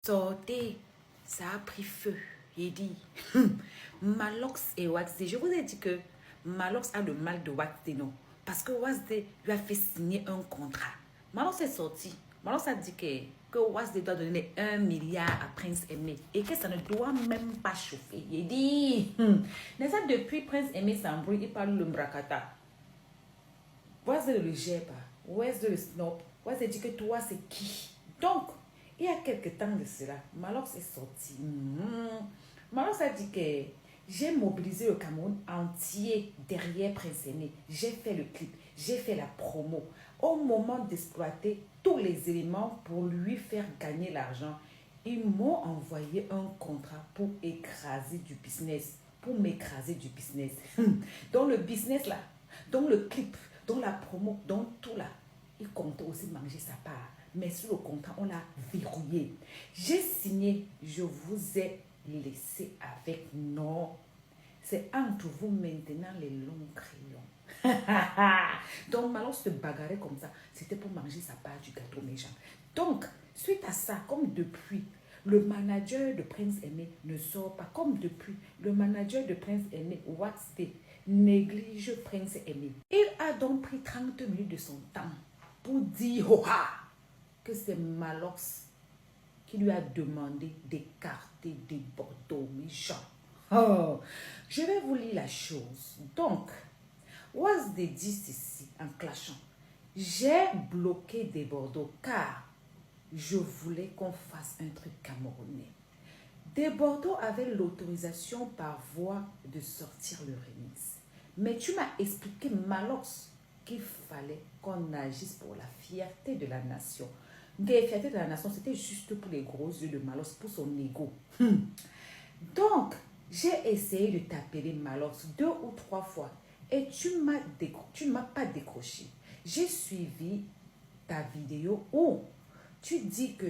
sortez, ça a pris feu. Il dit, Malox et Watsday. Je vous ai dit que Malox a le mal de Watsday, non? Parce que Watsday lui a fait signer un contrat. Malox est sorti. Malox a dit que Watsday doit donner 1 milliard à Prince Aimé et que ça ne doit même pas chauffer. Il dit, n'est-ce pas depuis Prince Aimé s'embrouille, il parle le Mbrakata. Watsday ne le gère pas. Watsday le snob. Watsday dit que toi, c'est qui? Donc, il y a quelques temps de cela, Malox est sorti. Malox a dit que j'ai mobilisé le Cameroun entier derrière Prince Aimé. J'ai fait le clip, j'ai fait la promo. Au moment d'exploiter tous les éléments pour lui faire gagner l'argent, ils m'ont envoyé un contrat pour écraser du business, pour m'écraser du business. Dans le business là, dans le clip, dans la promo, dans tout là, il comptait aussi manger sa part. Mais sur le contrat, on l'a verrouillé. J'ai signé, je vous ai laissé avec non. C'est entre vous maintenant les longs crayons. Donc, Malox se bagarrait comme ça. C'était pour manger sa part du gâteau méchant. Donc, suite à ça, comme depuis, le manager de Prince Aimé ne sort pas. Comme depuis, le manager de Prince Aimé, Watsday, néglige Prince Aimé. Il a donc pris 30 minutes de son temps pour dire que c'est Malox qui lui a demandé d'écarter des Bordeaux méchants. Oh, je vais vous lire la chose. Donc, Watsday dit ceci en clashant. J'ai bloqué des Bordeaux car je voulais qu'on fasse un truc camerounais. Des Bordeaux avait l'autorisation par voie de sortir le remix. Mais tu m'as expliqué, Malox, qu'il fallait qu'on agisse pour la fierté de la nation. La fierté de la nation, c'était juste pour les gros yeux de Malox, pour son ego. Donc, j'ai essayé de t'appeler Malox 2 ou 3 fois et tu m'as pas décroché. J'ai suivi ta vidéo où tu dis que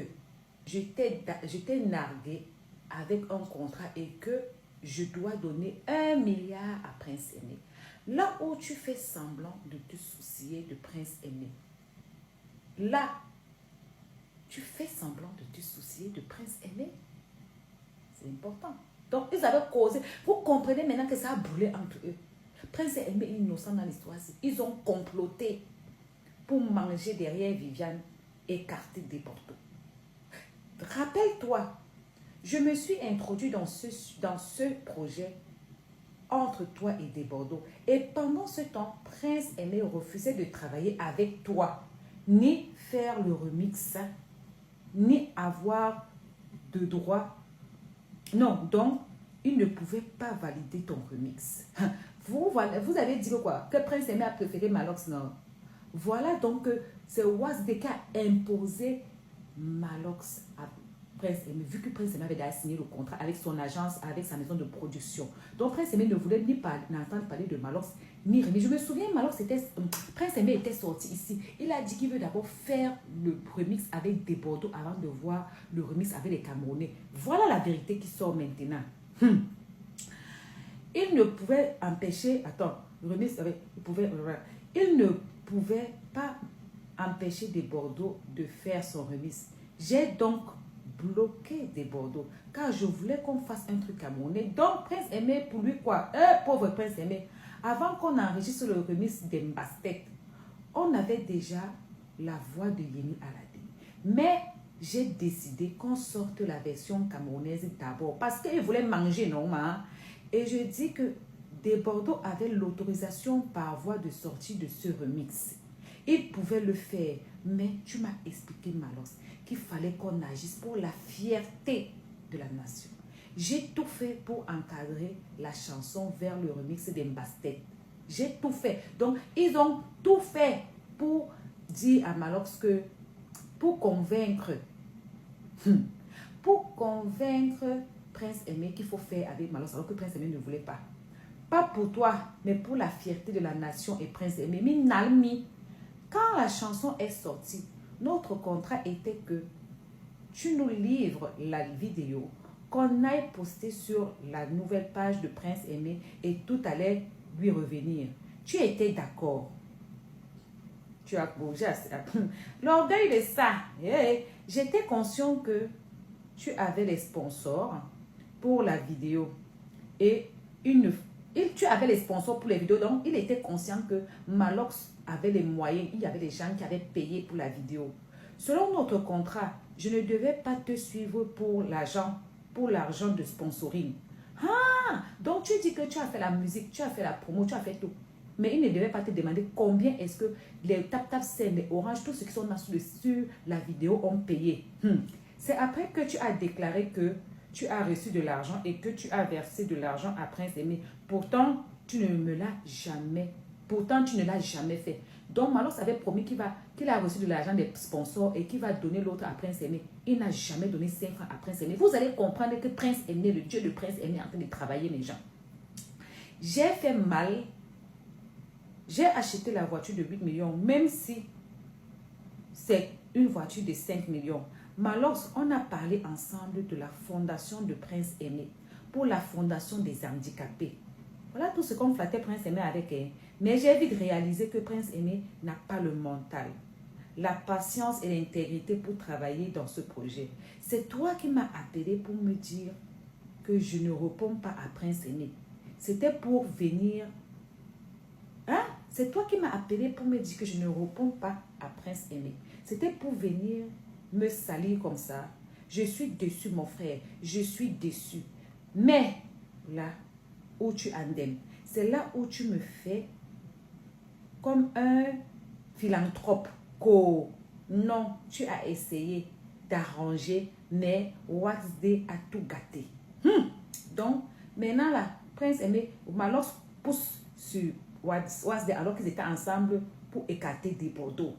je t'ai nargué avec un contrat et que je dois donner 1 milliard à Prince Aimé. Là où tu fais semblant de te soucier de Prince Aimé, là, tu fais semblant de te soucier de Prince Aimé. C'est important. Donc, ils avaient causé. Vous comprenez maintenant que ça a brûlé entre eux. Prince Aimé est innocent dans l'histoire. Ils ont comploté pour manger derrière Viviane, écarter des Bordeaux. Rappelle-toi, je me suis introduit dans ce projet entre toi et des Bordeaux. Et pendant ce temps, Prince Aimé refusait de travailler avec toi, ni faire le remix, ni avoir de droit. Non, donc, il ne pouvait pas valider ton remix. Vous avez dit que quoi? Que Prince Aimé a préféré Malox, non? Voilà donc c'est Watsday qui a imposé Malox à Prince Aimé, vu que Prince Aimé avait déjà signé le contrat avec son agence, avec sa maison de production. Donc Prince Aimé ne voulait ni n'entendre parler de Malox, ni Rémi. Je me souviens, Prince Aimé était sorti ici. Il a dit qu'il veut d'abord faire le remix avec des Bordeaux avant de voir le remix avec les Camerounais. Voilà la vérité qui sort maintenant. Il ne pouvait empêcher, le remix avec, il ne pouvait pas empêcher des Bordeaux de faire son remix. J'ai donc bloqué des Bordeaux car je voulais qu'on fasse un truc camerounais. Donc Prince Aimé, pour lui quoi, pauvre Prince Aimé, avant qu'on enregistre le remix d'Embastet, on avait déjà la voix de Yemi Alade. Mais j'ai décidé qu'on sorte la version camerounaise d'abord parce qu'il voulait manger normalement. Et je dis que des Bordeaux avaient l'autorisation par voie de sortie de ce remix. Ils pouvaient le faire, mais tu m'as expliqué, Malox, qu'il fallait qu'on agisse pour la fierté de la nation. J'ai tout fait pour encadrer la chanson vers le remix d'Embastet. J'ai tout fait. Donc, ils ont tout fait pour dire à Malox que, pour convaincre Prince Aimé qu'il faut faire avec Malox, alors que Prince Aimé ne voulait pas. Pas pour toi, mais pour la fierté de la nation et Prince Aimé. Mais Nalmi, quand la chanson est sortie, notre contrat était que tu nous livres la vidéo, qu'on aille poster sur la nouvelle page de Prince Aimé et tout allait lui revenir. Tu étais d'accord. Tu as bougé. L'orgueil de ça. J'étais conscient que tu avais les sponsors pour la vidéo et tu avais les sponsors pour les vidéos, donc il était conscient que Malox avait les moyens, il y avait des gens qui avaient payé pour la vidéo. Selon notre contrat, je ne devais pas te suivre pour l'argent de sponsoring. Ah, donc tu dis que tu as fait la musique, tu as fait la promo, tu as fait tout. Mais il ne devait pas te demander combien est-ce que les TapTapSend, les Orange, tous ceux qui sont là sur la vidéo ont payé. C'est après que tu as déclaré que tu as reçu de l'argent et que tu as versé de l'argent à Prince Aimé. Pourtant, tu ne l'as jamais fait. Donc, Malox avait promis qu'il a reçu de l'argent des sponsors et qu'il va donner l'autre à Prince Aimé. Il n'a jamais donné 5 francs à Prince Aimé. Vous allez comprendre que Prince Aimé, le Dieu de Prince Aimé, est en train de travailler les gens. J'ai fait mal. J'ai acheté la voiture de 8 millions, même si c'est une voiture de 5 millions. Malox, on a parlé ensemble de la fondation de Prince Aimé pour la fondation des handicapés. Voilà tout ce qu'on flattait Prince Aimé avec. Mais j'ai vite réalisé que Prince Aimé n'a pas le mental, la patience et l'intégrité pour travailler dans ce projet. C'est toi qui m'as appelé pour me dire que je ne réponds pas à Prince Aimé. C'était pour venir... Hein? C'est toi qui m'as appelé pour me dire que je ne réponds pas à Prince Aimé. C'était pour venir me salir comme ça. Je suis déçu, mon frère. Je suis déçu. Mais là où tu endèmes, c'est là où tu me fais comme un philanthrope. Non, tu as essayé d'arranger, mais Waxday a tout gâté. Donc, maintenant là, Prince Aimé, Malox pousse sur Waxday alors qu'ils étaient ensemble pour écarter des Bordeaux.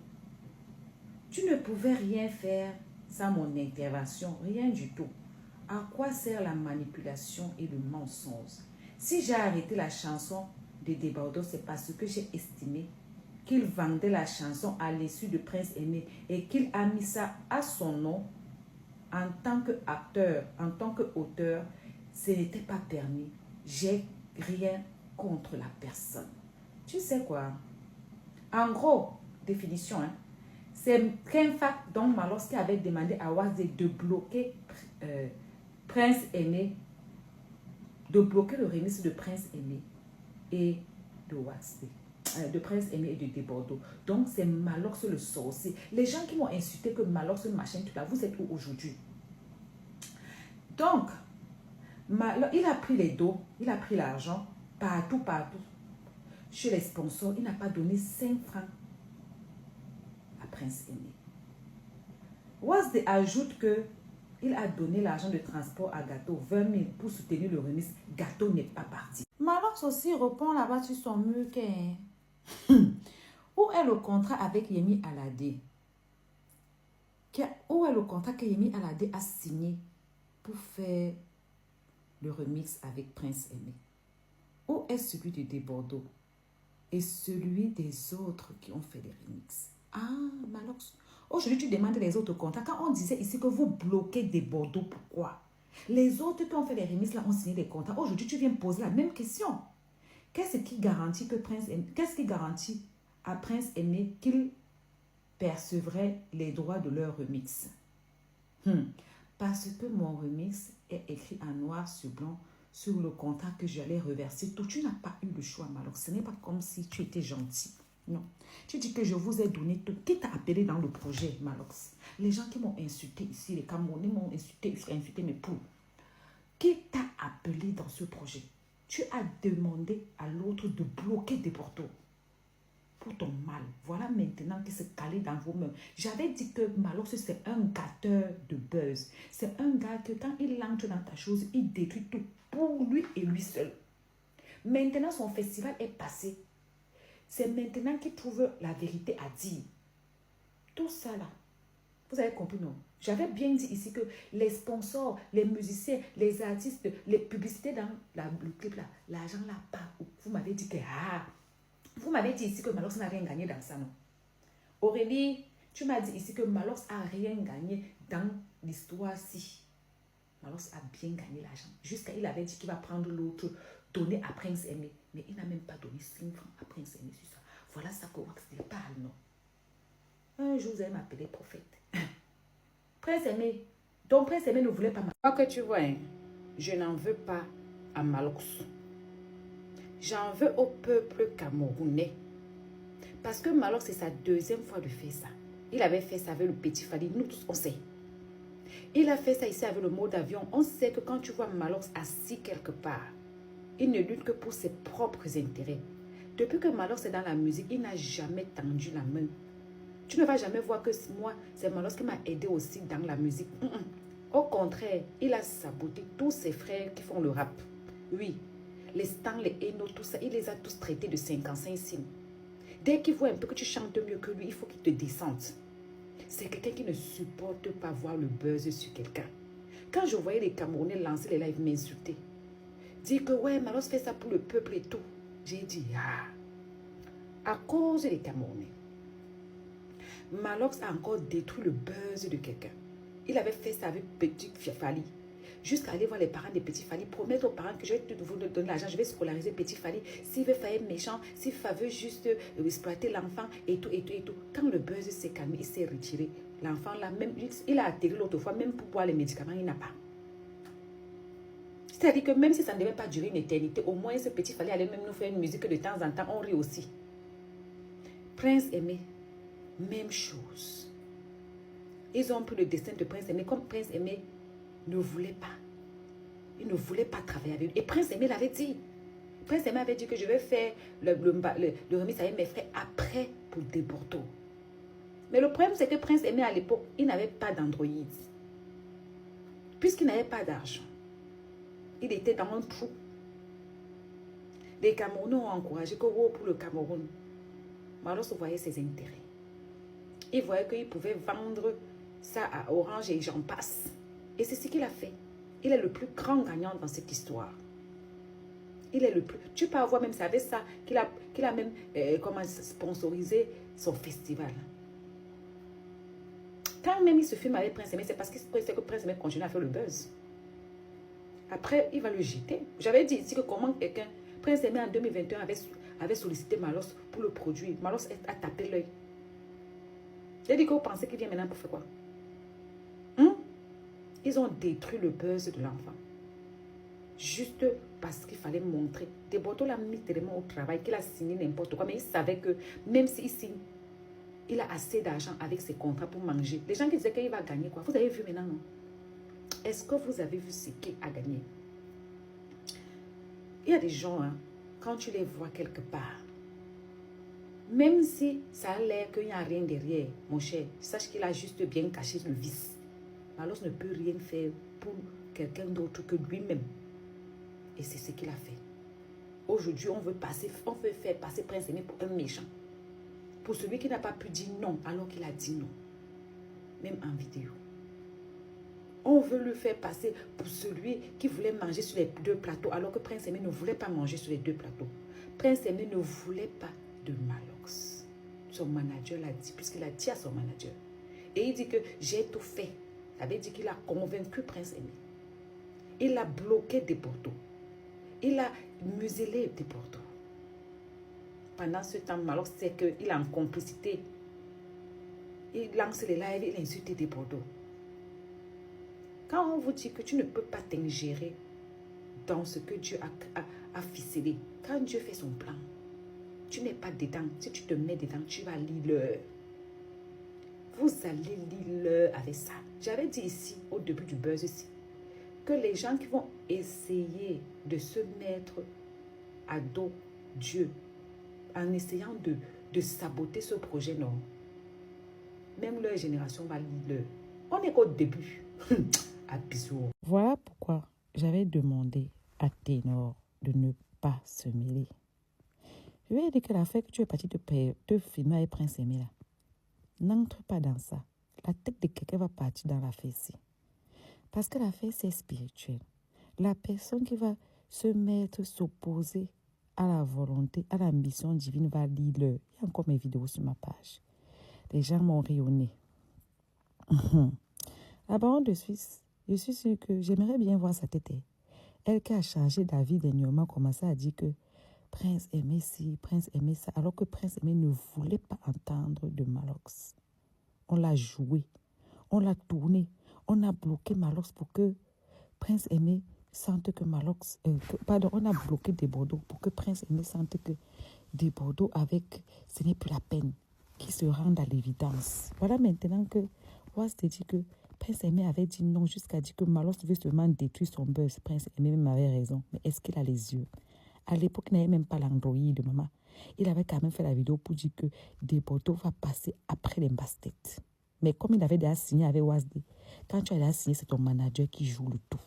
Tu ne pouvais rien faire sans mon intervention, rien du tout. À quoi sert la manipulation et le mensonge? Si j'ai arrêté la chanson de Desbordeaux, c'est parce que j'ai estimé qu'il vendait la chanson à l'issue de Prince Aimé et qu'il a mis ça à son nom en tant qu'acteur, en tant qu'auteur. Ce n'était pas permis. J'ai rien contre la personne. Tu sais quoi? En gros, définition, c'est Kenfa, donc Malox, qui avait demandé à Waxday de bloquer Prince Aimé, de bloquer le remix de Prince Aimé et de Waxday, de Prince Aimé et de Desbordeaux. Donc c'est Malox le sorcier. Les gens qui m'ont insulté que Malox le machin, tout là, vous êtes où aujourd'hui? Donc, il a pris les dos, il a pris l'argent, partout. Chez les sponsors, il n'a pas donné 5 francs à Prince Aimé. Waxday ajoute que il a donné l'argent de transport à Gâteau, 20 000 pour soutenir le remix. Gâteau n'est pas parti. Malox aussi répond là-bas sur son mur que... Où est le contrat avec Yemi Alade? Où est le contrat que Yemi Alade a signé pour faire le remix avec Prince Aimé? Où est celui de Desbordeaux et celui des autres qui ont fait les remixes? Ah, Malox. Aujourd'hui, tu demandes les autres contrats. Quand on disait ici que vous bloquez Desbordeaux, pourquoi? Les autres qui ont fait les remixes là ont signé des contrats. Aujourd'hui, tu viens me poser la même question. Qu'est-ce qui garantit à Prince Aimé qu'il percevrait les droits de leur remix? Parce que mon remix est écrit en noir sur blanc sur le contrat que j'allais reverser. Tout, tu n'as pas eu le choix, Malox. Ce n'est pas comme si tu étais gentil. Non. Tu dis que je vous ai donné tout. Qui t'a appelé dans le projet, Malox? Les gens qui m'ont insulté ici, les Camerounais m'ont insulté mes poules. Qui t'a appelé dans ce projet? Tu as demandé à l'autre de bloquer des portos pour ton mal. Voilà maintenant qui se calait dans vos mains. J'avais dit que Malox, c'est un gâteur de buzz. C'est un gars que quand il entre dans ta chose, il détruit tout pour lui et lui seul. Maintenant, son festival est passé. C'est maintenant qu'il trouve la vérité à dire. Tout ça là, vous avez compris, non? J'avais bien dit ici que les sponsors, les musiciens, les artistes, les publicités dans le clip là, l'argent là part. Vous m'avez dit que vous m'avez dit ici que Malox n'a rien gagné dans ça, non? Aurélie, tu m'as dit ici que Malox n'a rien gagné dans l'histoire-ci. Malox a bien gagné l'argent. Jusqu'à il avait dit qu'il va prendre l'autre, donner à Prince Aimé. Mais il n'a même pas donné 5 francs à Prince Aimé sur ça. Voilà ça que Waxday parle, non? Un jour, vous allez m'appeler prophète. Prince Aimé, Donc, Prince Aimé ne voulait pas Malox. Que tu vois, hein, je n'en veux pas à Malox. J'en veux au peuple camerounais. Parce que Malox, c'est sa deuxième fois de faire ça. Il avait fait ça avec le petit Fally. Nous tous, on sait. Il a fait ça ici avec le mot d'avion. On sait que quand tu vois Malox assis quelque part, il ne lutte que pour ses propres intérêts. Depuis que Malox est dans la musique, il n'a jamais tendu la main. Tu ne vas jamais voir que moi, c'est Malox qui m'a aidé aussi dans la musique. Au contraire, il a saboté tous ses frères qui font le rap. Oui, les Stan, les Eno, tout ça, il les a tous traités de 55 signes. Dès qu'il voit un peu que tu chantes mieux que lui, il faut qu'il te descende. C'est quelqu'un qui ne supporte pas voir le buzz sur quelqu'un. Quand je voyais les Camerounais lancer les lives m'insulter, dire que ouais, Malox fait ça pour le peuple et tout, j'ai dit à cause des Camerounais. Malox a encore détruit le buzz de quelqu'un. Il avait fait ça avec Petit Fally. Jusqu'à aller voir les parents de Petit Fally, promettre aux parents que je vais vous donner l'argent, je vais scolariser Petit Fally. S'il veut faire méchant, s'il veut juste exploiter l'enfant et tout, et tout, et tout. Quand le buzz s'est calmé, il s'est retiré. L'enfant là, même, il a atterri l'autre fois, même pour boire les médicaments, il n'a pas. C'est-à-dire que même si ça ne devait pas durer une éternité, au moins ce Petit Fally allait même nous faire une musique de temps en temps, on rit aussi. Prince Aimé, même chose. Ils ont pris le destin de Prince Aimé, comme Prince Aimé ne voulait pas. Il ne voulait pas travailler avec lui. Et Prince Aimé l'avait dit. Prince Aimé avait dit que je vais faire le remix avec mes frères après pour Deborto. Mais le problème, c'est que Prince Aimé, à l'époque, il n'avait pas d'Android. Puisqu'il n'avait pas d'argent. Il était dans un trou. Les Camerounais ont encouragé que pour le Cameroun. Malox voyait ses intérêts. Il voyait qu'il pouvait vendre ça à Orange et j'en passe. Et c'est ce qu'il a fait. Il est le plus grand gagnant dans cette histoire. Il est le plus... Tu peux avoir même, c'est avec ça qu'il a même sponsorisé son festival. Quand même il se filme avec Prince Aimé, c'est parce qu'il sait que Prince Aimé continue à faire le buzz. Après, il va le jeter. J'avais dit ici que comment quelqu'un... Prince Aimé en 2021 avait sollicité Malox pour le produire. Malox a tapé l'œil. J'ai dit que vous pensez qu'il vient maintenant pour faire quoi? Ils ont détruit le buzz de l'enfant. Juste parce qu'il fallait montrer. Deborto l'a mis tellement au travail qu'il a signé n'importe quoi. Mais il savait que même s'il signe, il a assez d'argent avec ses contrats pour manger. Les gens qui disaient qu'il va gagner quoi? Vous avez vu maintenant, non? Est-ce que vous avez vu ce qu'il a gagné? Il y a des gens, hein, quand tu les vois quelque part, même si ça a l'air qu'il n'y a rien derrière, mon cher, sache qu'il a juste bien caché le vice. Malox ne peut rien faire pour quelqu'un d'autre que lui-même. Et c'est ce qu'il a fait. Aujourd'hui, on veut faire passer Prince Aimé pour un méchant. Pour celui qui n'a pas pu dire non alors qu'il a dit non. Même en vidéo. On veut le faire passer pour celui qui voulait manger sur les deux plateaux alors que Prince Aimé ne voulait pas manger sur les deux plateaux. Prince Aimé ne voulait pas de Malox. Son manager l'a dit, puisqu'il a dit à son manager. Et il dit que j'ai tout fait. Ça veut dire qu'il a convaincu Prince Aimé. Il a bloqué Deborto. Il a muselé Deborto. Pendant ce temps, Malox sait qu'il est en complicité. Il lance les lives, il insulte Deborto. Quand on vous dit que tu ne peux pas t'ingérer dans ce que Dieu a ficelé, quand Dieu fait son plan, tu n'es pas dedans. Si tu te mets dedans, tu vas lire. Vous allez lire avec ça. J'avais dit ici, au début du buzz ici, que les gens qui vont essayer de se mettre à dos Dieu en essayant de saboter ce projet, non. Même leur génération va lire. On est qu'au début. À bisous. Voilà pourquoi j'avais demandé à Ténor de ne pas se mêler. Je vais dire que l'affaire que tu es parti te filmer avec Prince Aimé là, n'entre pas dans ça. La tête de quelqu'un va partir dans l'affaire ici. Parce que l'affaire, c'est spirituel. La personne qui va se mettre, s'opposer à la volonté, à l'ambition divine va lire. Il y a encore mes vidéos sur ma page. Les gens m'ont rayonné. La baronne de Suisse, je suis sûre que j'aimerais bien voir sa tête. Elle qui a changé d'avis dernièrement commençait à dire que Prince aimait ci, Prince aimait ça, alors que Prince Aimé ne voulait pas entendre de Malox. On l'a joué, on l'a tourné, on a bloqué Malox pour que Prince Aimé sente que Malox... pardon, on a bloqué Des Bordeaux pour que Prince Aimé sente que Des Bordeaux avec... Ce n'est plus la peine qu'il se rende à l'évidence. Voilà maintenant que Waz te dit que Prince Aimé avait dit non jusqu'à dire que Malox devait seulement détruire son buzz. Prince Aimé même avait raison. Mais est-ce qu'il a les yeux? À l'époque, il n'avait même pas l'Android de maman. Il avait quand même fait la vidéo pour dire que Des Bordeaux va passer après les basses-têtes. Mais comme il avait déjà signé avec Wazde, quand tu as déjà signé, c'est ton manager qui joue le tout.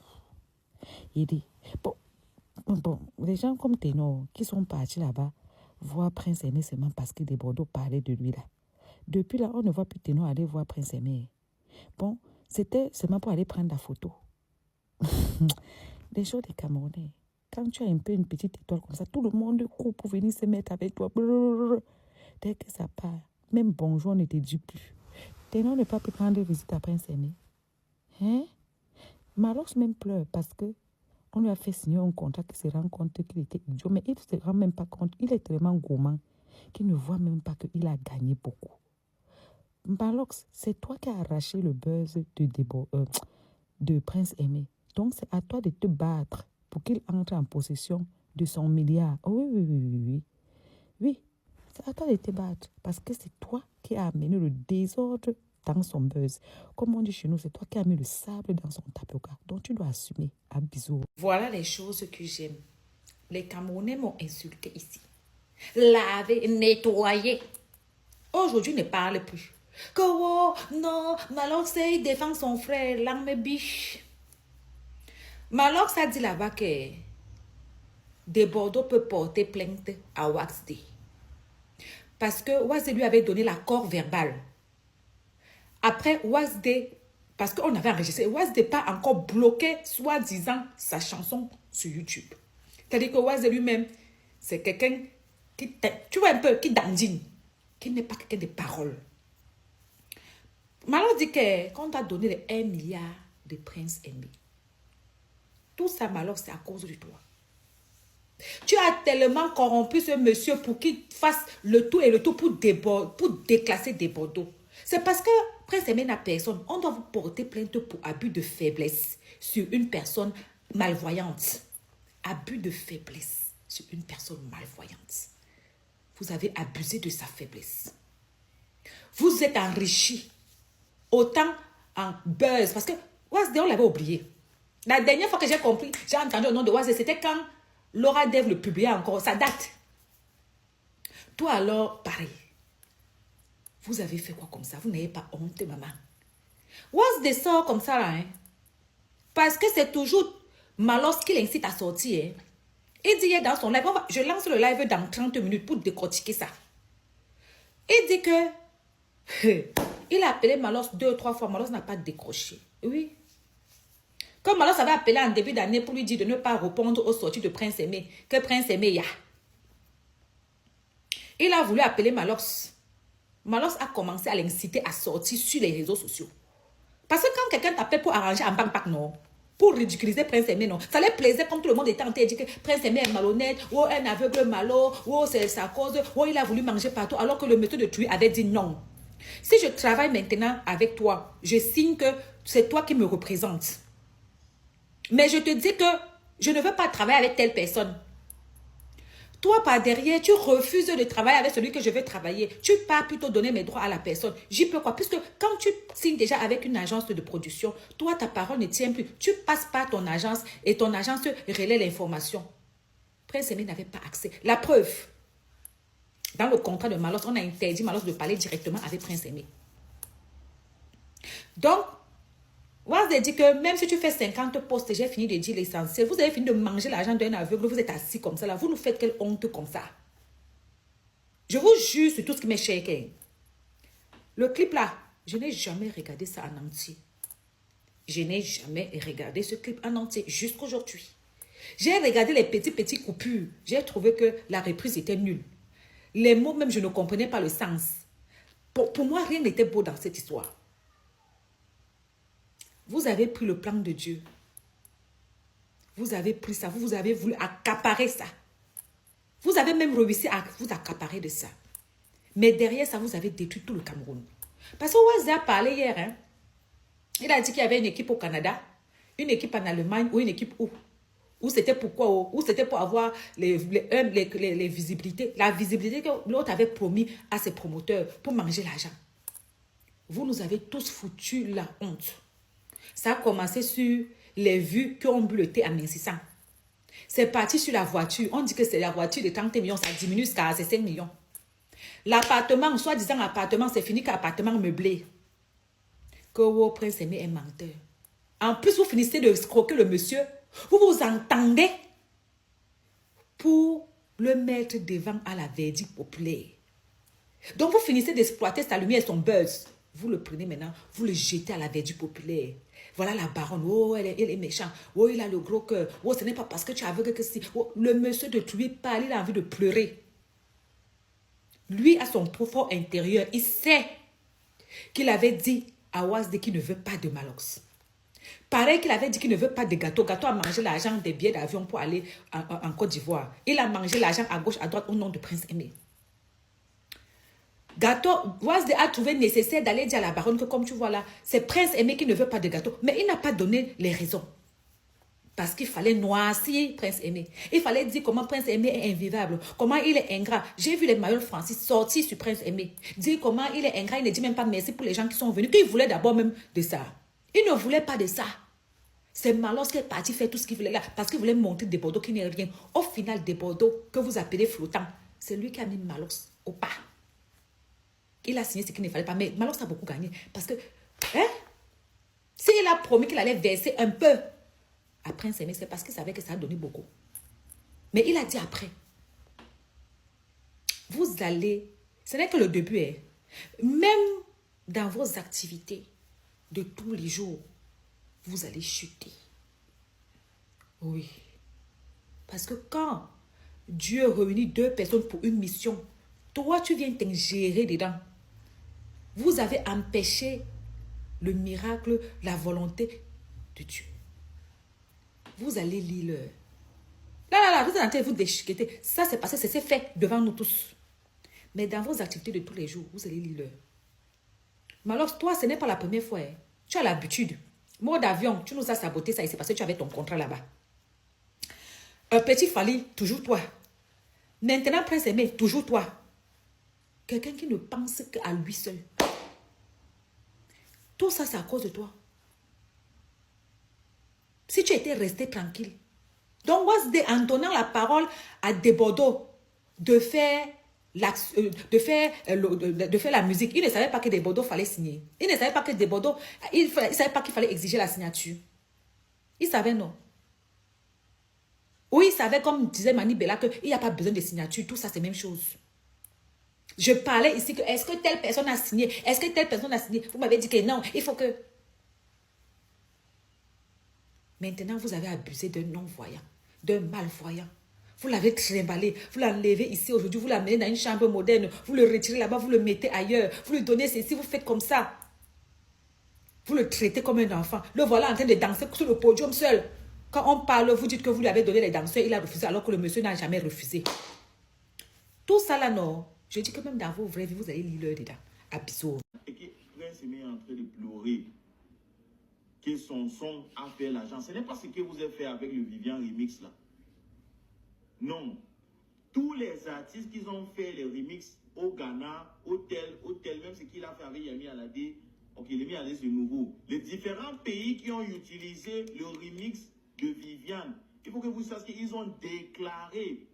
Il dit, bon, les gens comme Ténor qui sont partis là-bas voir Prince Aimé seulement parce que Des Bordeaux parlait de lui là. Depuis là, on ne voit plus Ténor aller voir Prince Aimé. Bon, c'était seulement pour aller prendre la photo. Les choses des Camerounais. Quand tu as un peu une petite étoile comme ça, tout le monde court pour venir se mettre avec toi. Dès que ça part, même bonjour ne te dit plus. Ténor ne peut pas prendre visite à Prince Aimé. Hein? Malox même pleure parce que on lui a fait signer un contrat qui se rend compte qu'il était idiot. Mais il ne se rend même pas compte. Il est tellement gourmand qu'il ne voit même pas qu'il a gagné beaucoup. Malox, c'est toi qui as arraché le buzz de Prince Aimé. Donc, c'est à toi de te battre pour qu'il entre en possession de son milliard. Oh, oui. Oui, c'est à toi de te battre parce que c'est toi qui as amené le désordre dans son buzz. Comme on dit chez nous, c'est toi qui as mis le sable dans son tapioca. Donc, tu dois assumer. À bisous. Voilà les choses que j'aime. Les Camerounais m'ont insulté ici. Laver, nettoyer. Aujourd'hui, ne parle plus. Que oh, non, Malox il défend son frère, l'arme biche. Malox a dit là-bas que Des Bordeaux peut porter plainte à Waxde. Parce que Waxde lui avait donné l'accord verbal. Après, Waxde, parce qu'on avait enregistré, Waxde pas encore bloqué, soi-disant, sa chanson sur YouTube. C'est-à-dire que Waxde lui-même, c'est quelqu'un qui, tu vois un peu, qui dandine, qui n'est pas quelqu'un de parole. Malox dit que quand on t'a donné les 1 milliard de Prince Aimé, tout ça, Malox, c'est à cause de toi. Tu as tellement corrompu ce monsieur pour qu'il fasse le tout et le tout pour déclasser Des Bordeaux. C'est parce que Prince Aimé n'a personne. On doit vous porter plainte pour abus de faiblesse sur une personne malvoyante. Abus de faiblesse sur une personne malvoyante. Vous avez abusé de sa faiblesse. Vous êtes enrichi autant en buzz. Parce que Wazde, on l'avait oublié. La dernière fois que j'ai compris, j'ai entendu le nom de Wazde, c'était quand Laura Dev le publiait encore. Ça date. Toi alors, pareil. Vous avez fait quoi comme ça? Vous n'avez pas honte, maman. Wazde sort comme ça, là, hein? Parce que c'est toujours Malox qui l'incite à sortir. Hein? Il dit dans son live, je lance le live dans 30 minutes pour décortiquer ça. Il dit que il a appelé Malox 2 ou 3 fois. Malox n'a pas décroché. Oui. Comme Malox avait appelé en début d'année pour lui dire de ne pas répondre aux sorties de Prince Aimé, que Prince Aimé y a. Il a voulu appeler Malox. Malox a commencé à l'inciter à sortir sur les réseaux sociaux. Parce que quand quelqu'un t'appelle pour arranger un bang non, pour ridiculiser Prince Aimé, non, ça les plaisait comme tout le monde était en train de dire que Prince Aimé est malhonnête, ou un aveugle malo, ou c'est sa cause, ou il a voulu manger partout, alors que le monsieur de Thuy avait dit non. Si je travaille maintenant avec toi, je signe que c'est toi qui me représentes. Mais je te dis que je ne veux pas travailler avec telle personne. Toi, par derrière, tu refuses de travailler avec celui que je veux travailler. Tu pars plutôt donner mes droits à la personne. J'y peux quoi? Puisque quand tu signes déjà avec une agence de production, toi, ta parole ne tient plus. Tu passes par ton agence et ton agence relaie l'information. Prince Aimé n'avait pas accès. La preuve, dans le contrat de Malox, on a interdit Malox de parler directement avec Prince Aimé. Donc, Wazde dit que même si tu fais 50 postes, j'ai fini de dire l'essentiel. Vous avez fini de manger l'argent d'un aveugle, vous êtes assis comme ça là. Vous nous faites quelle honte comme ça? Je vous jure sur tout ce qui m'est cher. Le clip là, je n'ai jamais regardé ça en entier. Je n'ai jamais regardé ce clip en entier jusqu'aujourd'hui. J'ai regardé les petits coupures. J'ai trouvé que la reprise était nulle. Les mots même, je ne comprenais pas le sens. Pour moi, rien n'était beau dans cette histoire. Vous avez pris le plan de Dieu. Vous avez pris ça. Vous avez voulu accaparer ça. Vous avez même réussi à vous accaparer de ça. Mais derrière ça, vous avez détruit tout le Cameroun. Parce que Wazde a parlé hier. Hein? Il a dit qu'il y avait une équipe au Canada, une équipe en Allemagne ou une équipe où? Ou c'était pourquoi? Ou c'était pour avoir les visibilités. La visibilité que l'autre avait promis à ses promoteurs pour manger l'argent. Vous nous avez tous foutu la honte. Ça a commencé sur les vues qui ont bu le thé en insistant. C'est parti sur la voiture. On dit que c'est la voiture de 30 millions, ça diminue jusqu'à 5 millions. L'appartement, soi-disant appartement, c'est fini qu'appartement meublé. Que vos prince aimé est menteur. En plus, vous finissez de escroquer le monsieur. Vous vous entendez pour le mettre devant à la verdict populaire. Donc, vous finissez d'exploiter sa lumière et son buzz. Vous le prenez maintenant, vous le jetez à la verdict populaire. Voilà la baronne. Oh, elle est méchante. Oh, il a le gros cœur. Oh, ce n'est pas parce que tu as aveugle que si. Oh, le monsieur de lui parle, il a envie de pleurer. Lui, à son profond intérieur, il sait qu'il avait dit à Wazde qu'il ne veut pas de Malox. Pareil qu'il avait dit qu'il ne veut pas de gâteau. Gâteau a mangé l'argent des billets d'avion pour aller en Côte d'Ivoire. Il a mangé l'argent à gauche, à droite au nom de Prince Aimé. Gâteau, Wazde a trouvé nécessaire d'aller dire à la baronne que comme tu vois là, c'est Prince Aimé qui ne veut pas de gâteau. Mais il n'a pas donné les raisons. Parce qu'il fallait noircir Prince Aimé. Il fallait dire comment Prince Aimé est invivable. Comment il est ingrat. J'ai vu les maillots Francis sortir sur Prince Aimé. Dire comment il est ingrat. Il ne dit même pas merci pour les gens qui sont venus. Qu'il voulait d'abord même de ça. Il ne voulait pas de ça. C'est Malos qui est parti faire tout ce qu'il voulait là. Parce qu'il voulait monter des Bordeaux qui n'est rien. Au final, des Bordeaux que vous appelez flottants. C'est lui qui a mis Malos au pas. Il a signé ce qu'il ne fallait pas. Mais Malos a beaucoup gagné. Parce que, s'il a promis qu'il allait verser un peu à Prince Aimé, c'est parce qu'il savait que ça a donné beaucoup. Mais il a dit après, vous allez, ce n'est que le début, hein, même dans vos activités de tous les jours, vous allez chuter. Oui. Parce que quand Dieu réunit deux personnes pour une mission, toi, tu viens t'ingérer dedans. Vous avez empêché le miracle, la volonté de Dieu. Vous allez lire leur. Là, vous êtes en train de vous déchiqueter. Ça, c'est passé, c'est fait devant nous tous. Mais dans vos activités de tous les jours, vous allez lire leur. Mais alors, toi, ce n'est pas la première fois. Hein. Tu as l'habitude. Mode d'avion, tu nous as saboté ça et c'est parce que tu avais ton contrat là-bas. Un petit Fali, toujours toi. Maintenant, Prince Aimé, toujours toi. Quelqu'un qui ne pense qu'à lui seul. Tout ça, c'est à cause de toi. Si tu étais resté tranquille. Donc, en donnant la parole à Desbordeaux de faire la musique, il ne savait pas que Desbordeaux fallait signer. Il ne savait pas que Desbordeaux, il ne savait pas qu'il fallait exiger la signature. Il savait non. Oui, il savait, comme disait Mani Bella, qu'il n'y a pas besoin de signature. Tout ça, c'est la même chose. Je parlais ici que est-ce que telle personne a signé? Est-ce que telle personne a signé? Vous m'avez dit que non, il faut que... Maintenant, vous avez abusé d'un non-voyant, d'un malvoyant. Vous l'avez trimballé, vous l'enlevez ici aujourd'hui, vous l'amenez dans une chambre moderne, vous le retirez là-bas, vous le mettez ailleurs, vous lui donnez ceci, vous faites comme ça. Vous le traitez comme un enfant. Le voilà en train de danser sur le podium seul. Quand on parle, vous dites que vous lui avez donné les danseurs, il a refusé alors que le monsieur n'a jamais refusé. Tout ça là, non. Je dis que même dans vos vraies vies, vous allez lire l'heure dedans. Absurde. Et que Prince Aimé est en train de pleurer que son son a fait l'argent. Ce n'est pas ce que vous avez fait avec le Vivian Remix là. Non. Tous les artistes qui ont fait les remix au Ghana, au tel, même ce qu'il a fait avec Yami Alade, ok, Yami Alade c'est nouveau. Les différents pays qui ont utilisé le remix de Vivian, il faut que vous sachiez qu'ils ont déclaré.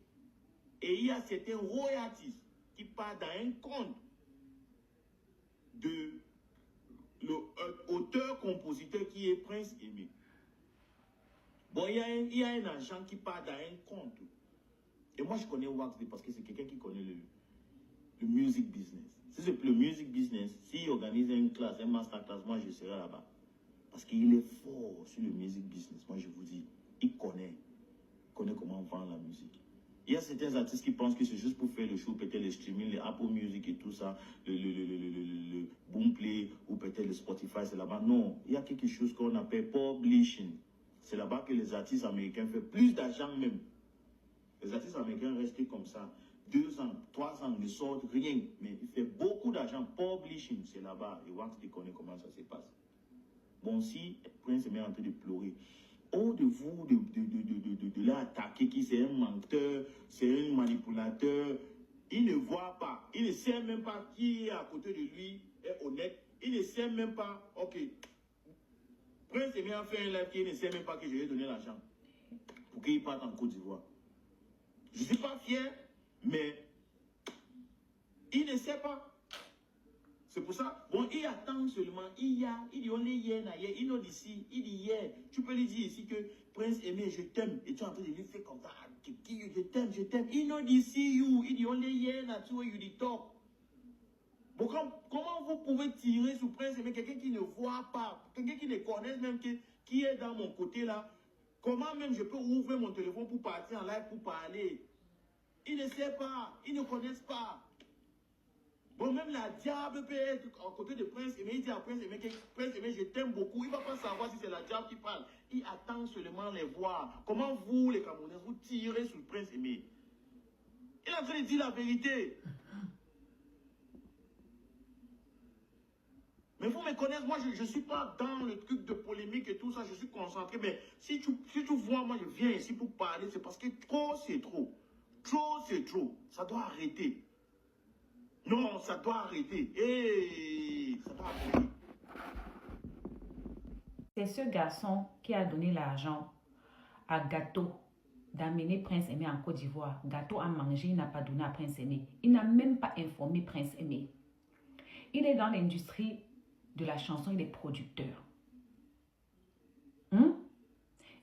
Et il y a certains royalties qui partent dans un compte de l'auteur-compositeur qui est Prince Aimé. Bon, il y a un agent qui part dans un compte. Et moi, je connais Wax parce que c'est quelqu'un qui connaît le music business. Si c'est le music business, s'il organise une classe, un masterclass, moi, je serai là-bas. Parce qu'il est fort sur le music business. Moi, je vous dis, il connaît comment vendre la musique. Il y a certains artistes qui pensent que c'est juste pour faire le show, peut-être le streaming, les Apple Music et tout ça, le Boomplay ou peut-être le Spotify, c'est là-bas. Non, il y a quelque chose qu'on appelle publishing. C'est là-bas que les artistes américains font plus d'argent même. Les artistes américains restent comme ça, 2 ans, 3 ans, ne sortent rien, mais ils font beaucoup d'argent. Publishing, c'est là-bas. Et Wax, tu connais comment ça se passe. Bon, si Prince Aimé est en train de pleurer, oh, de vous, de l'attaquer, qui c'est un menteur, c'est un manipulateur, il ne voit pas, il ne sait même pas qui est à côté de lui, est honnête, il ne sait même pas, ok, Prince Aimé a fait un live qui ne sait même pas que je lui ai donné l'argent pour qu'il parte en Côte d'Ivoire. Je ne suis pas fier, mais il ne sait pas. C'est pour ça, bon, il attend seulement, il dit on est hier, il nous dit ici, il dit hier, tu peux lui dire ici que Prince Aimé, je t'aime, et tu es en train de lui faire comme ça, je t'aime, il nous dit see you, il dit on est hier, tu vois, il dit talk. Bon, comment vous pouvez tirer sur Prince Aimé, quelqu'un qui ne voit pas, quelqu'un qui ne connaît même, qui est dans mon côté là, comment même je peux ouvrir mon téléphone pour partir en live, pour parler? Ils ne savent pas, ils ne connaissent pas. Bon, même la diable peut être à côté de Prince Aimé. Il dit à Prince Aimé que Prince Aimé, je t'aime beaucoup. Il ne va pas savoir si c'est la diable qui parle. Il attend seulement les voir. Comment vous, les Camerounais, vous tirez sur Prince Aimé? Il est en train de dire la vérité. Mais vous me connaissez, moi je ne suis pas dans le truc de polémique et tout ça, je suis concentré. Mais si tu vois, moi je viens ici pour parler, c'est parce que trop c'est trop. Trop c'est trop. Ça doit arrêter. Non, ça doit arrêter. Hey, ça doit arrêter. C'est ce garçon qui a donné l'argent à Gâteau d'amener Prince Aimé en Côte d'Ivoire. Gâteau a mangé, il n'a pas donné à Prince Aimé. Il n'a même pas informé Prince Aimé. Il est dans l'industrie de la chanson, il est producteur.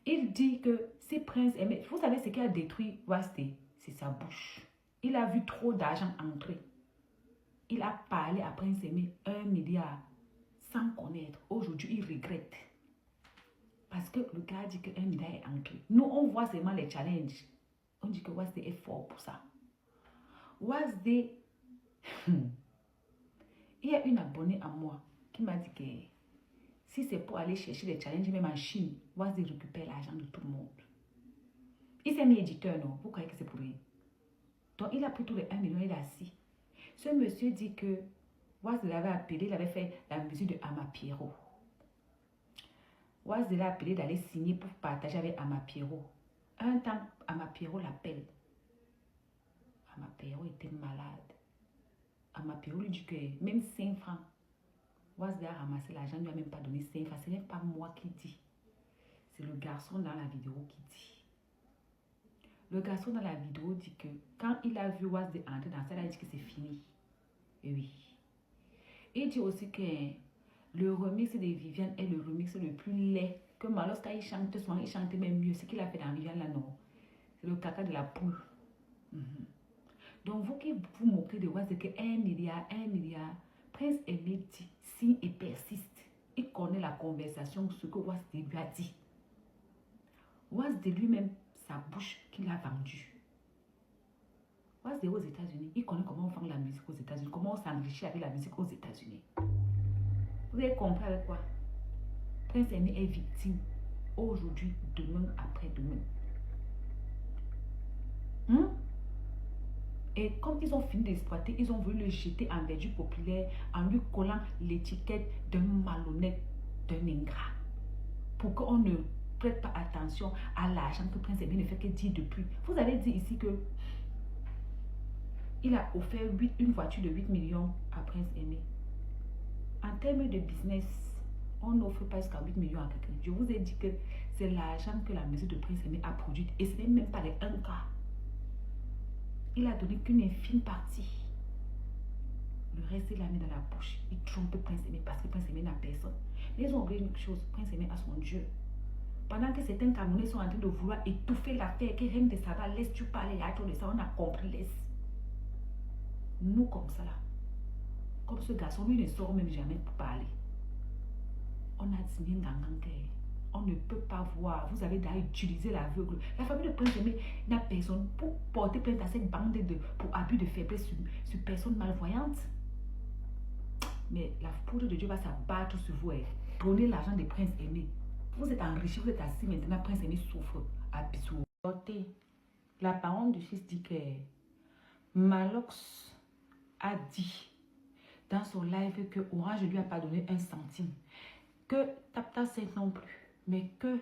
Il dit que si Prince Aimé... Vous savez ce qui a détruit Wasté? C'est sa bouche. Il a vu trop d'argent entrer. Il a parlé à Prince Aimé 1 milliard sans connaître. Aujourd'hui, il regrette. Parce que le gars dit que 1 milliard est entré. Nous, on voit seulement les challenges. On dit que Wasté est fort pour ça. Wasté... Il y a une abonnée à moi qui m'a dit que si c'est pour aller chercher les challenges, même en Chine, Wasté récupère l'argent de tout le monde. Il s'est mis éditeur, non? Vous croyez que c'est pour lui? Donc, il a pris tous les 1 million, il a assis. Ce monsieur dit que Wasté l'avait appelé, il avait fait la musique de Amapiero. Wasté l'a appelé d'aller signer pour partager avec Amapiero. Un temps, Amapiero l'appelle. Amapiero était malade. Amapiero lui dit que même 5 francs, Wasté a ramassé l'argent, ne lui a même pas donné 5 francs. Ce n'est pas moi qui dis. C'est le garçon dans la vidéo qui dit. Le garçon dans la vidéo dit que quand il a vu Wasté entrer dans ça, il a dit que c'est fini. Et oui. Il dit aussi que le remix de Viviane est le remix le plus laid. Que Malos, quand il chante souvent, il chante même mieux. Ce qu'il a fait dans Viviane là, non. C'est le caca de la poule. Donc, vous qui vous moquez de Wasté que 1 milliard, Prince Aimé dit, signe et persiste. Il connaît la conversation, ce que Wasté lui a dit. Wasté lui-même, sa bouche qu'il a vendue. Wasté aux États-Unis, il connaît comment on vend la musique aux États-Unis, comment on s'enrichit avec la musique aux États-Unis. Vous avez compris avec quoi? Prince Aimé est victime aujourd'hui, demain, après-demain. Et comme ils ont fini d'exploiter, ils ont voulu le jeter en verdure populaire en lui collant l'étiquette d'un malhonnête, d'un ingrat. Pour qu'on ne prête pas attention à l'argent que Prince Aimé ne fait que dire depuis. Vous avez dit ici que il a offert une voiture de 8 millions à Prince Aimé. En termes de business, on n'offre pas jusqu'à 8 millions à quelqu'un. Je vous ai dit que c'est l'argent que la musique de Prince Aimé a produit. Et ce n'est même pas les 1 quart. Il a donné qu'une infime partie. Le reste, il l'a mis dans la bouche. Il trompe Prince Aimé parce que Prince Aimé n'a personne. Mais ils ont oublié une chose. Prince Aimé a son Dieu. Pendant que certains Camerounais sont en train de vouloir étouffer l'affaire, que rien de ça va, laisse-tu parler, il y a trop de ça, on a compris, laisse. Nous, comme ça là, comme ce garçon, lui ne sort même jamais pour parler. On a signé Nganganke. On ne peut pas voir. Vous avez d'ailleurs utilisé l'aveugle. La famille de Prince Aimé n'a personne pour porter plainte à cette bande pour abus de faiblesse sur personnes malvoyantes. Mais la poudre de Dieu va s'abattre sur vous. Prenez l'argent de Prince Aimé. Vous êtes enrichi, vous êtes assis maintenant. Prince Aimé souffre à bisous. La parole du fils dit que Malox a dit dans son live que Orange ne lui a pas donné 1 centime. que Tapta 5 non plus. Mais que,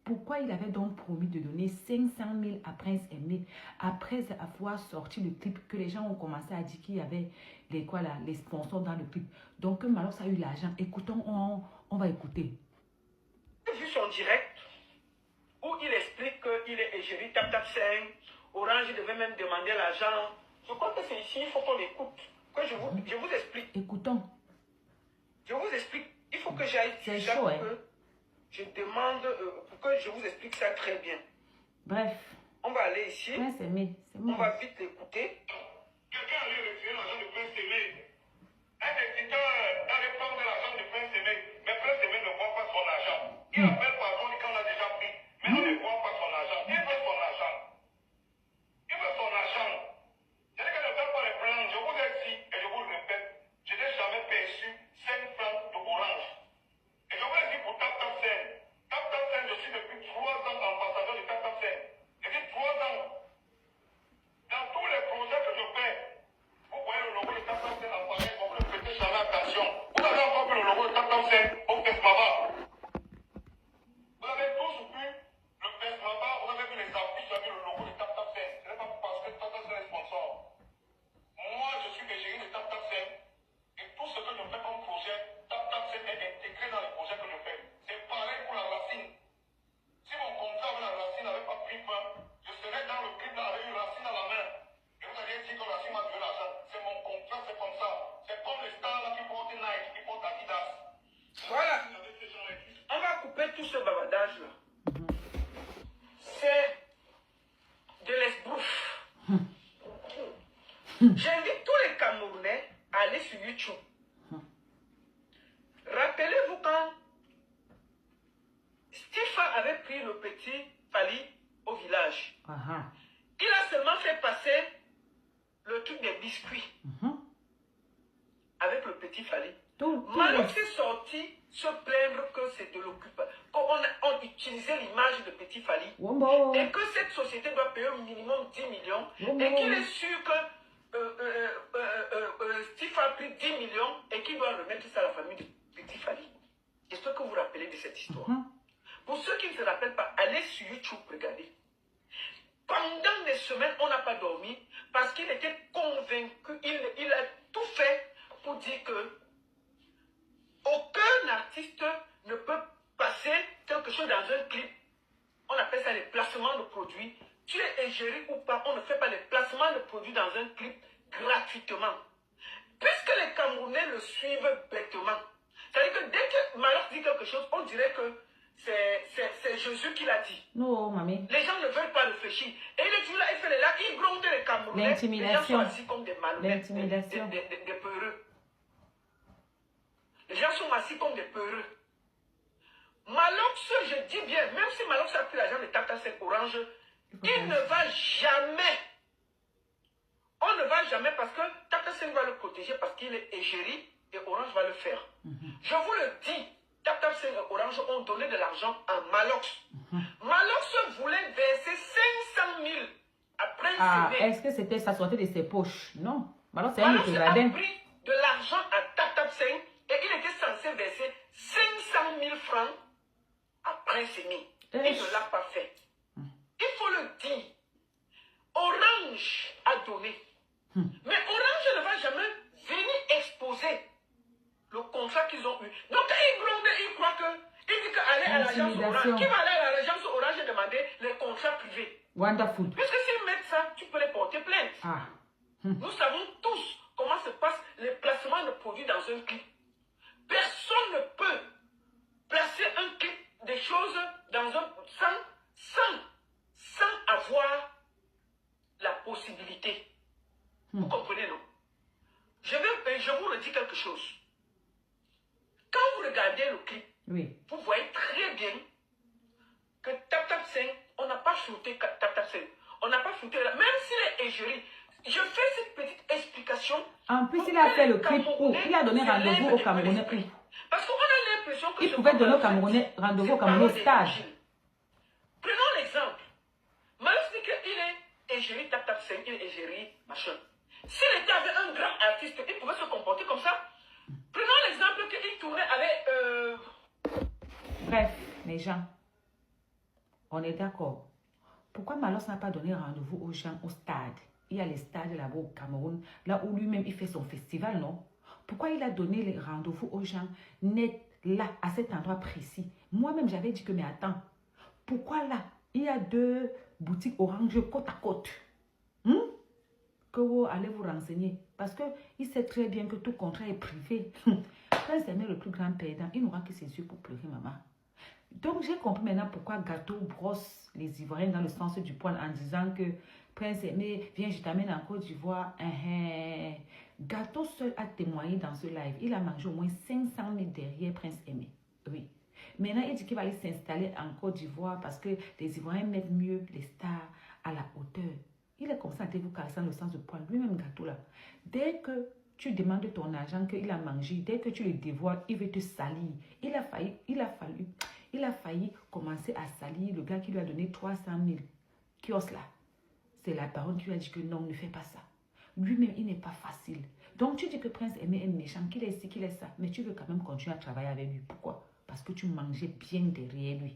pourquoi il avait donc promis de donner 500 000 à Prince Aimé après avoir sorti le clip, que les gens ont commencé à dire qu'il y avait les sponsors dans le clip. Donc Malox a eu l'argent. Écoutons, on va écouter. J'ai vu son direct où il explique qu'il est égérie Tap 5. Orange devait même demander l'argent. Je crois que c'est ici, il faut qu'on écoute. Que je vous explique. Écoutons. Je vous explique. Il faut que j'aille. C'est chaud, hein. Je demande pour que je vous explique ça très bien. Bref. On va aller ici. Prince Aimé, c'est moi. On va vite l'écouter. Quelqu'un allait retirer l'argent de Prince Aimé. Un éditeur allait prendre l'argent de Prince Aimé. Mais Prince Aimé ne voit pas son argent. Il appelle par contre quand on a déjà pris. Mais on ne voit pas son argent. Il veut son argent. Il veut son argent. C'est-à-dire qu'elle ne fait pas les plans. Je vous ai dit et je vous le répète. Je n'ai jamais perçu 5 francs d'Orange. Et je vous ai dit pour Tap 5. Tap 5, je suis depuis 3 ans ambassadeur de Tap 5. Depuis 3 ans. Dans tous les projets que je fais, vous voyez le logo de Tap 5 apparaît, vous ne prêtez jamais attention. Vous avez encore vu le logo de Tap 5 au Fesmaba. Vous avez tous vu le Fesmaba, vous avez vu les affiches avec le logo de Tap 5. Ce n'est pas parce que Tap 5 est sponsor. Moi, je suis l'égérie de Tap 5 et tout ce que je fais comme projet, Tap 5 est intégré dans les projets que je fais. C'est pareil pour la racine. Si mon contrat avec la racine n'avait pas pris fin, je serais dans le clip là avec une racine à la main. Et vous alliez dire que racine m'a donné l'argent. C'est mon contrat, c'est comme ça. C'est comme les stars là qui portent Nike, qui portent Adidas. Voilà. On va couper tout ce bavardage là. C'est de l'esbrouf. J'invite tous les Camerounais à aller sur YouTube. Rappelez-vous quand Stifa avait pris le petit Fali au village. Il a seulement fait passer le truc des biscuits avec le petit Fali. Malox est sorti se plaindre que c'est de l'occupation, qu'on utilisait l'image de petit Fali et que cette société doit payer au minimum 10 millions et qu'il est sûr que Stifa a pris 10 millions et qu'il doit remettre ça à la famille de petit Fali. Est-ce que vous vous rappelez de cette histoire? Pour ceux qui ne se rappellent pas, allez sur YouTube, regardez. Pendant des semaines, on n'a pas dormi parce qu'il était convaincu, il a tout fait pour dire que aucun artiste ne peut passer quelque chose dans un clip. On appelle ça les placements de produits. Tu es égérie ou pas, on ne fait pas les placements de produits dans un clip gratuitement. Puisque les Camerounais le suivent bêtement. C'est-à-dire que dès que Malox dit quelque chose, on dirait que c'est Jésus qui l'a dit. Non, mamie. Les gens ne veulent pas réfléchir. Et il est toujours là, il fait là, il gronde les Camerounais. L'intimidation. Les gens sont assis comme des malhonnêtes, L'intimidation. des peureux. Les gens sont assis comme des peureux. Malox, je dis bien, même si Malox a pris l'argent de Tap 5 Orange, il ne va jamais. On ne va jamais parce que Tap 5 va le protéger parce qu'il est égérie et Orange va le faire. Je vous le dis, Tap 5 et Orange ont donné de l'argent à Malox. Malox voulait verser 500 000 après est-ce que c'était ça sortait de ses poches? Non. Malox a pris de l'argent à Tap 5 et il était censé verser 500 000 francs après Sémi. Il ne l'a pas fait. Il faut le dire. Orange a donné. Mais Orange ne va jamais venir exposer le contrat qu'ils ont eu. Donc quand il gronde, il croit que il dit qu'aller à l'agence Orange. Qui va aller à l'agence Orange et demander les contrats privés? Wonderful. Puisque s'ils mettent ça, tu peux les porter plainte. Nous savons tous comment se passent les placements de produits dans un clip. Personne ne peut placer un clip, des choses dans un sans avoir la possibilité. Vous comprenez, non? Je vous redis quelque chose. Quand vous regardez le clip, vous voyez très bien que Tap 5, on n'a pas shooté Tap 5. On n'a pas shooté, même s'il est égérie. Je fais cette petite explication. En plus, il a fait le clip où il a donné rendez-vous au Camerounais. Parce qu'on a l'impression que... Il pouvait donner au Camerounais rendez-vous au Camerounais au stage. Prenons l'exemple. Malox dit qu'il est égérie Tap 5, il est égérie machin. S'il était avec un grand artiste, il pouvait se comporter comme ça. Prenons l'exemple qu'il tournait avec Bref, les gens, on est d'accord. Pourquoi Malox n'a pas donné rendez-vous aux gens au stade? Il y a les stades là-bas au Cameroun, là où lui-même il fait son festival, non? Pourquoi il a donné les rendez-vous aux gens net là, à cet endroit précis? Moi-même, j'avais dit que, mais attends, pourquoi là, il y a 2 boutiques Orange côte à côte? Que vous allez vous renseigner. Parce qu'il sait très bien que tout contrat est privé. Prince Aimé, le plus grand perdant, il n'aura que ses yeux pour pleurer, maman. Donc, j'ai compris maintenant pourquoi Gâteau brosse les Ivoiriens dans le sens du poil en disant que Prince Aimé, viens, je t'amène en Côte d'Ivoire. Gâteau seul a témoigné dans ce live. Il a mangé au moins 500 000 derrière Prince Aimé. Oui. Maintenant, il dit qu'il va aller s'installer en Côte d'Ivoire parce que les Ivoiriens mettent mieux les stars à la hauteur. Il est comme ça, vous cassant le sens du poil. Lui-même, Gâteau là. Dès que tu demandes ton argent qu'il a mangé, dès que tu le dévoiles, il veut te salir. Il a failli commencer à salir le gars qui lui a donné 300 000 kiosques là. C'est la baronne qui lui a dit que non, ne fais pas ça. Lui-même, il n'est pas facile. Donc, tu dis que Prince Aimé est méchant, qu'il est ci, qu'il est ça. Mais tu veux quand même continuer à travailler avec lui. Pourquoi? Parce que tu mangeais bien derrière lui.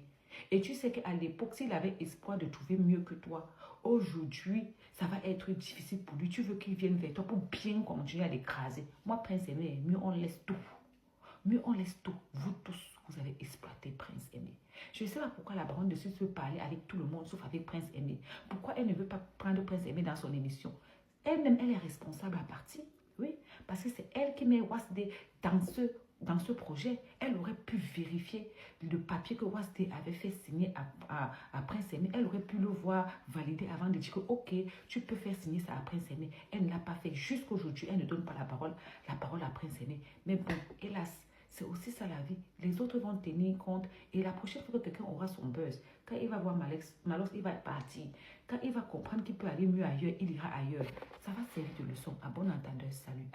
Et tu sais qu'à l'époque, s'il avait espoir de trouver mieux que toi, aujourd'hui, ça va être difficile pour lui. Tu veux qu'il vienne vers toi pour bien continuer à l'écraser. Moi, Prince Aimé, mieux on laisse tout. Mieux on laisse tout. Vous tous, vous avez exploité Prince Aimé. Je ne sais pas pourquoi la baronne de Suisse veut parler avec tout le monde, sauf avec Prince Aimé. Pourquoi elle ne veut pas prendre Prince Aimé dans son émission? Elle-même, elle est responsable à partie. Oui, parce que c'est elle qui met Wasdé dans ce projet. Elle aurait pu vérifier le papier que Wasdé avait fait signer à Prince Aimé. Elle aurait pu le voir valider avant de dire que ok, tu peux faire signer ça à Prince Aimé. Elle ne l'a pas fait jusqu'aujourd'hui. Elle ne donne pas la parole à Prince Aimé. Mais bon, hélas, c'est aussi ça la vie. Les autres vont tenir compte. Et la prochaine fois que quelqu'un aura son buzz, quand il va voir Malox, il va partir. Quand il va comprendre qu'il peut aller mieux ailleurs, il ira ailleurs. Ça va servir de leçon. À bon entendeur, salut.